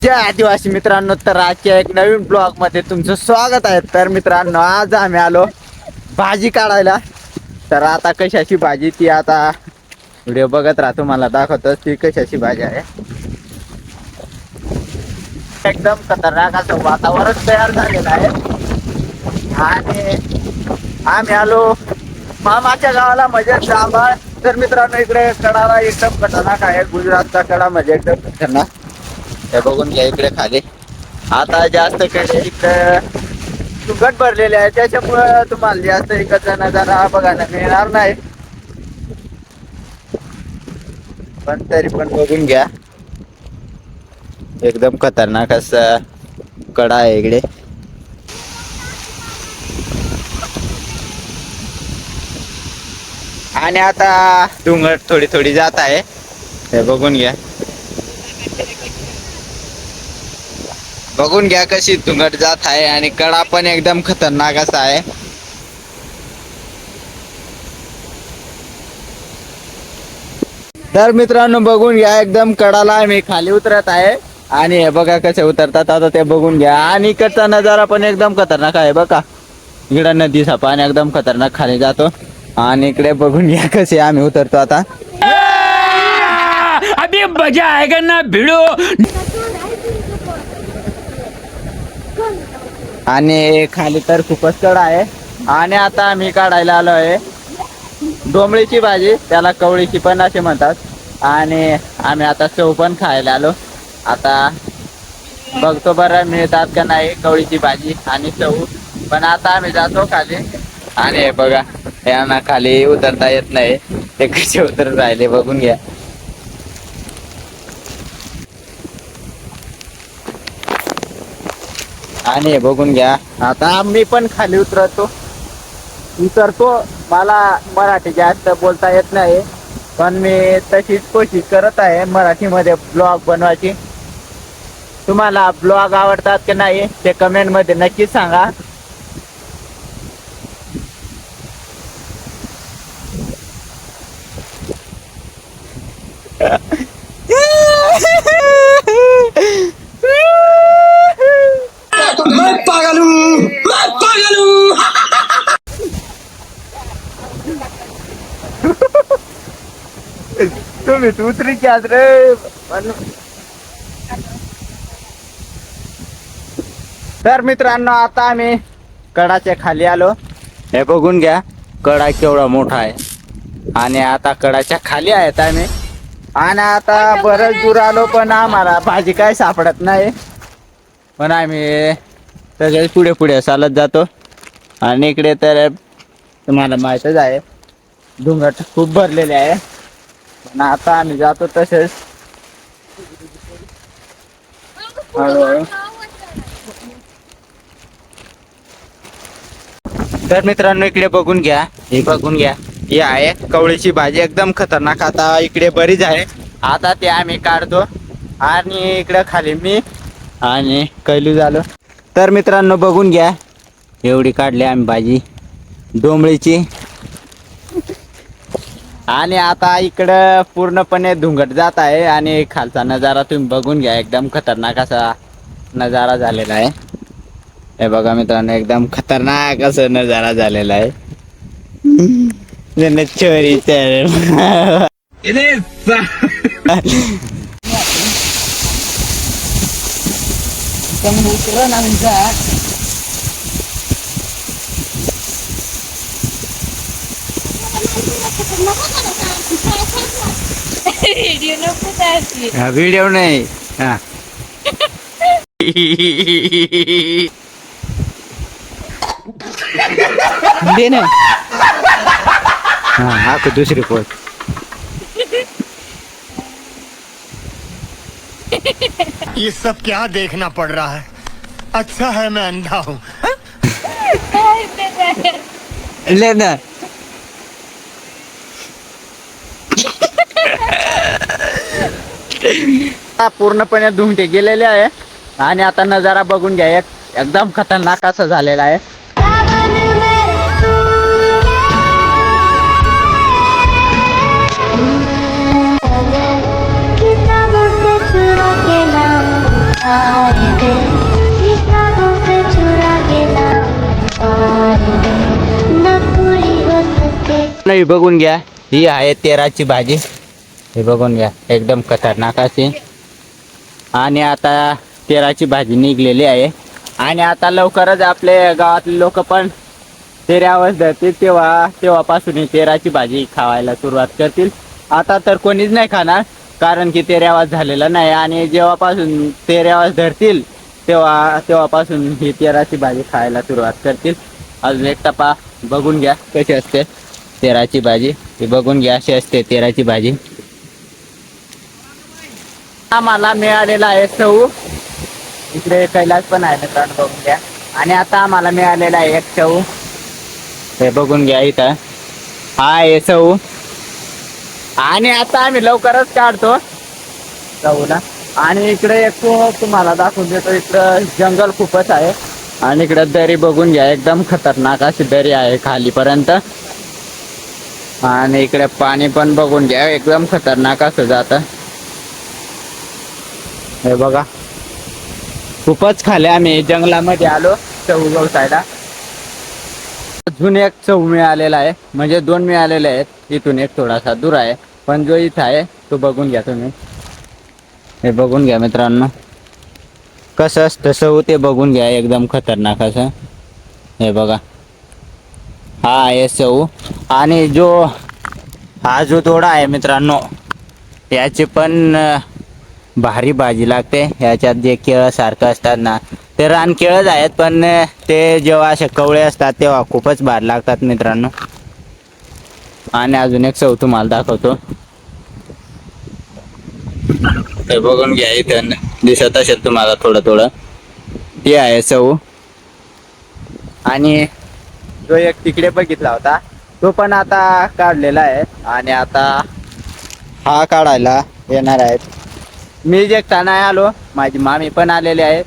जय आदिवासी मित्रांनो, तर आजच्या एक नवीन ब्लॉग मध्ये तुमचं स्वागत आहे. तर मित्रांनो, आज आम्ही आलो भाजी काढायला. तर आता कशाची भाजी ती आता व्हिडिओ बघत राहतो, मला दाखवतो ती कशाची भाजी आहे. एकदम खतरनाक असं वातावरण तयार झालेलं आहे आणि आम्ही आलो मामाच्या गावाला म्हणजे जांभळ. तर मित्रांनो, इकडे कडाला एकदम खतरनाक आहे. गुजरातचा कडा म्हणजे एकदम खतरनाक. हे बघून घ्या इकडे खाली. आता जास्त कडे इकडे सुकट भरलेले आहे, त्याच्यामुळे तुम्हाला जास्त इकडचा नजारा बघायला मिळणार नाही, पण तरी पण बघून घ्या. एकदम खतरनाक असं कडा आहे इकडे. आणि आता डोंगर थोडी थोडी जात आहे, हे बघून घ्या. बघून घ्या कशी तुंगट जात आहे आणि कडा पण एकदम खतरनाक असा आहे. तर मित्रांनो, बघून घ्या एकदम कडाला आम्ही खाली उतरत आहे आणि हे बघा कसे उतरतात आता ते बघून घ्या. आणि इकडचा नजारा पण एकदम खतरनाक आहे बघा. इकडे नदीचा पाणी एकदम खतरनाक खाली जातो आणि इकडे बघून घ्या कसे आम्ही उतरतो आता. अभी मजा आएगा ना भिड़ो. आणि खाली तर खूपच कडा आहे. आणि आता आम्ही काढायला आलो आहे डोंबळीची भाजी, त्याला कवळीची पण असे म्हणतात. आणि आम्ही आता चव पण खायला आलो. आता बघतो बरं मिळतात का नाही कवळीची भाजी आणि चव. पण आता आम्ही जातो खाली. आणि हे बघा, यांना खाली उतरता येत नाही, ते कसे उतरत राहिले बघून घ्या. आणि बघून घ्या आता आम्ही पण खाली उतरतो. मला मराठी जास्त बोलता येत नाही, पण मी तशीच कोशिश करत आहे मराठीमध्ये ब्लॉग बनवायची. तुम्हाला ब्लॉग आवडतात की नाही ते कमेंट मध्ये नक्की सांगा. मैं पागल हूँ, मैं पागल हूँ. तुम्ही उतरी की आज रे. तर मित्रांनो, आता आम्ही कडाच्या खाली आलो. हे बघून घ्या कडा केवढा मोठा आहे. आणि आता कडाच्या खाली आहेत आम्ही. आणि आता बरंच दूर आलो, पण आम्हाला भाजी काय सापडत नाही. पण आम्ही तसेच पुढे पुढे चालत जातो. आणि इकडे तर तुम्हाला माहीतच आहे डोंगर खूप भरलेले आहे. पण आता आम्ही जातो तसेच हळूहळू. तर मित्रांनो, इकडे बघून घ्या, हे बघून घ्या, ही आहे कवळीची भाजी एकदम खतरनाक. आता इकडे बरीच आहे, आता ते आम्ही काढतो. आणि इकडे खाली मी आणि कैलू झालो. तर मित्रांनो, बघून घ्या एवढी काढली आम्ही भाजी डोंबळीची. आणि आता इकडं पूर्णपणे धुंगट जात आहे. आणि खालचा नजारा तुम्ही बघून घ्या, एकदम खतरनाक असा नजारा झालेला आहे. हे बघा मित्रांनो, एकदम खतरनाक असं नजारा झालेला आहे. चोरी व्हिडिओ नाही हा. दे ना हा दुसरी पोट. ये सब क्या देखना पड़ रहा है. अच्छा है मैं अंधा हूँ. ले ना. पूर्णपणे धुंगटे गेलेले आहे. आणि आता नजारा बघून घ्या, एकदम खतरनाक असं झालेला आहे. नाही बघून घ्या, ही आहे तेराची भाजी. हे बघून घ्या, एकदम खतरनाक अशी. आणि आता तेराची भाजी निघलेली आहे. आणि आता लवकरच आपले गावातले लोक पण तेरावस धरतील, तेव्हापासून ही तेराची भाजी खावायला सुरुवात करतील. आता तर कोणीच नाही खाणार, कारण की तेरावास झालेला नाही. आणि जेव्हापासून तेरावास धरतील तेव्हापासून ही तेराची भाजी खायला सुरुवात करतील. अजून एक टपा बघून घ्या कशी असते तेराची भाजी. ही बघून घ्या, अशी असते तेराची भाजी. आम्हाला मिळालेला आहे चव. इकडे कैलास पण आहे मित्रांनो, बघून घ्या. आणि आता आम्हाला मिळालेला आहे एक चव. हे बघून घ्या, इथं हा आहे चव. आणि आता आम्ही लवकरच काढतो चवला. आणि इकडे एक तुम्हाला दाखवून देतो, इकडं जंगल खूपच आहे. आणि इकडे दरी बघून घ्या, एकदम खतरनाक अशी दरी आहे खालीपर्यंत. आणि इकडे पाणी पण बघून घ्या, एकदम खतरनाक असं जातं. हे बघा, खूपच खाली आम्ही जंगलामध्ये आलो चव गवसायला. अजून एक चव मिळालेला आहे, म्हणजे दोन मिळालेले आहेत. इथून एक थोडासा दूर आहे, पण जो इथं आहे तो बघून घ्या तुम्ही. हे बघून घ्या मित्रांनो, कसं असतं चव ते बघून घ्या, एकदम खतरनाक असं. हे बघा, हा आहे चव. आणि हा जो दोडा आहे मित्रांनो, याची पण भारी भाजी लागते. ह्याच्यात जे केळं सारखं असतात ना, ते रानकेळच आहेत, पण ते जेव्हा असे कवळे असतात तेव्हा खूपच भारी लागतात मित्रांनो. आणि अजून एक चव तुम्हाला दाखवतो. ते बघून घ्या, इथं दिसत असेल तुम्हाला थोडं थोडं, ते आहे चव. आणि जो एक तिकडे बघितला होता तो पण आता काढलेला आहे. आणि आता हा काढायला येणार आहेत. मी जे नाही आलो, माझी मामी पण आलेली आहेत.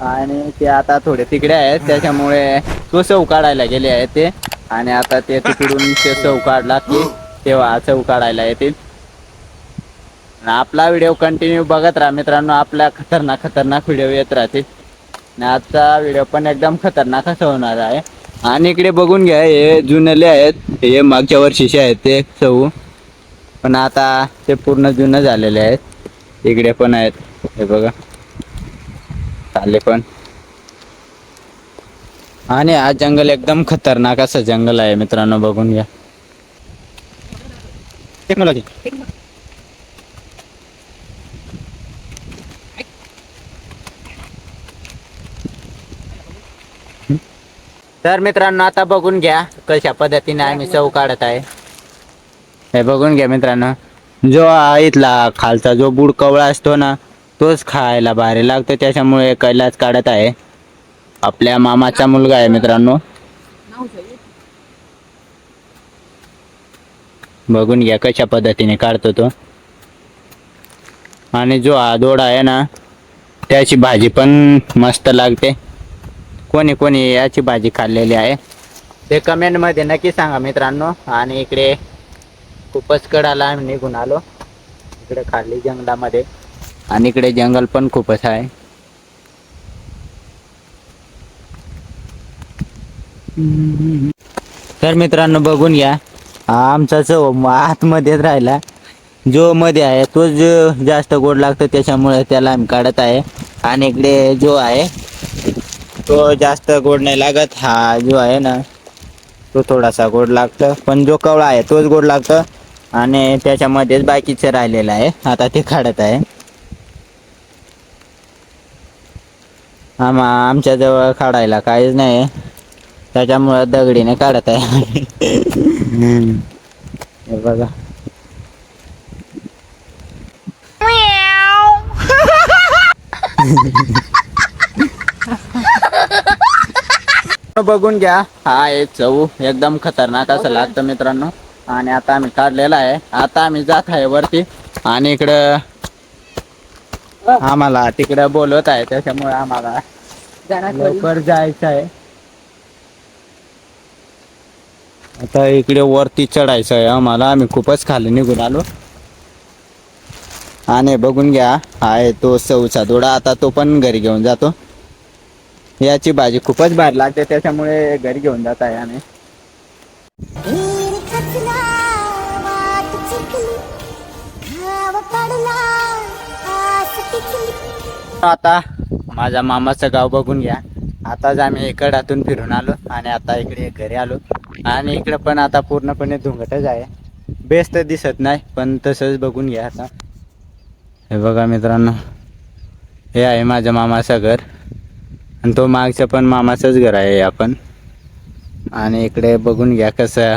आणि ते आता थोडे तिकडे आहेत, त्याच्यामुळे तो चव काढायला गेले आहे ते. आणि आता ते तिकडून ते चव काढला की तेव्हा चव काढायला येतील. आपला व्हिडिओ कंटिन्यू बघत राहा मित्रांनो, आपल्या खतरनाक व्हिडिओ येत राहतील. आणि आजचा व्हिडिओ पण एकदम खतरनाक असं होणार आहे. आणि इकडे बघून घ्या, हे जुनले आहेत, हे मागच्या वर्षीचे आहेत ते चव. पण आता ते पूर्ण जुनं झालेले आहेत. इकडे पण आहेत, हे बघा चालले पण. आणि हा जंगल एकदम खतरनाक असं जंगल आहे मित्रांनो, बघून घ्या. टेक्नॉलॉजी तर मित्रांनो, आता बघून घ्या कशा पद्धतीने आम्ही चव काढत आहे. हे बघून घ्या मित्रांनो, जो इथला खालचा जो बुड कवळा असतो ना, तोच खायला भारी लागतो. त्याच्यामुळे कैलास काढत आहे. आपल्या मामाचा मुलगा आहे मित्रांनो, बघून घ्या कशा पद्धतीने काढतो तो. आणि जो हा दोडा आहे ना, त्याची भाजी पण मस्त लागते. कोणी कोणी याची भाजी खाल्लेली आहे ते कमेंट मध्ये नक्की सांगा मित्रांनो. आणि इकडे खूपच कडाला आम्ही निघून आलो, इकडे खाली जंगलामध्ये. आणि इकडे जंगल पण खूपच आहे. तर मित्रांनो, बघून घ्या, हा आमचा चव आतमध्येच राहिला. जो मध्ये आहे तोच जास्त गोड लागतो, त्याच्यामुळे त्याला आम्ही काढत आहे. आणि इकडे जो आहे तो जास्त गोड नाही लागत. हा जो आहे ना, तो थोडासा गोड लागतं, पण जो कवळा आहे तोच गोड लागतं. आणि त्याच्यामध्येच बाकीचं राहिलेलं आहे, आता ते काढत आहे. आमच्या जवळ काढायला काहीच नाही, त्याच्यामुळं दगडीने काढत आहे. हे बघा, बघून घ्या, हा आहे चव, एकदम खतरनाक असं लागतं मित्रांनो. आणि आता आम्ही काढलेला आहे. आता आम्ही जात आहे वरती. आणि इकडं आम्हाला तिकडं बोलवत आहे, त्याच्यामुळे आम्हाला लवकर जायचं आहे. आता इकडे वरती चढायचं आहे आम्हाला, आम्ही खूपच खाली निघून आलो. आणि बघून घ्या, आहे तो चवचा दोडा. आता तो पण घरी घेऊन जातो. याची भाजी खूपच भारी लागते, त्याच्यामुळे घरी घेऊन जात आहे आम्ही. आता माझ्या मामाचं गाव बघून घ्या. आताच आम्ही कडातून फिरून आलो आणि आता इकडे घरी आलो आणि इकडे पण आता पूर्णपणे धुंगटच आहे. बेस्ट तर दिसत नाही पण तसंच बघून घ्या. आता हे बघा मित्रांनो, हे आहे माझ्या मामाचं घर आणि तो मागचं पण मामाचंच घर आहे आपण. आणि इकडे बघून घ्या कसं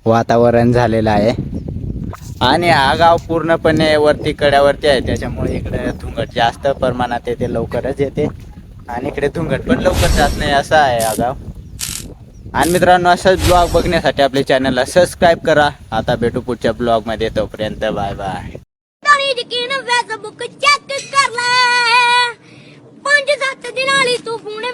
वातावरण झालेलं आहे. आणि हा गाव पूर्णपणे वरती कड्यावरती आहे, त्याच्यामुळे इकडे धुंगट जास्त प्रमाणात येते, लवकरच येते आणि इकडे धुंगट पण लवकर जात नाही, असं आहे हा गाव. आणि मित्रांनो, असंच ब्लॉग बघण्यासाठी आपल्या चॅनलला सबस्क्राईब करा. आता भेटू पुढच्या ब्लॉगमध्ये, तोपर्यंत बाय बाय. Facebook ਚੈੱਕ ਕਰ ਲੈ 5-7 ਦਿਨਾਂ ਲਈ ਤੂੰ ਫੋਨ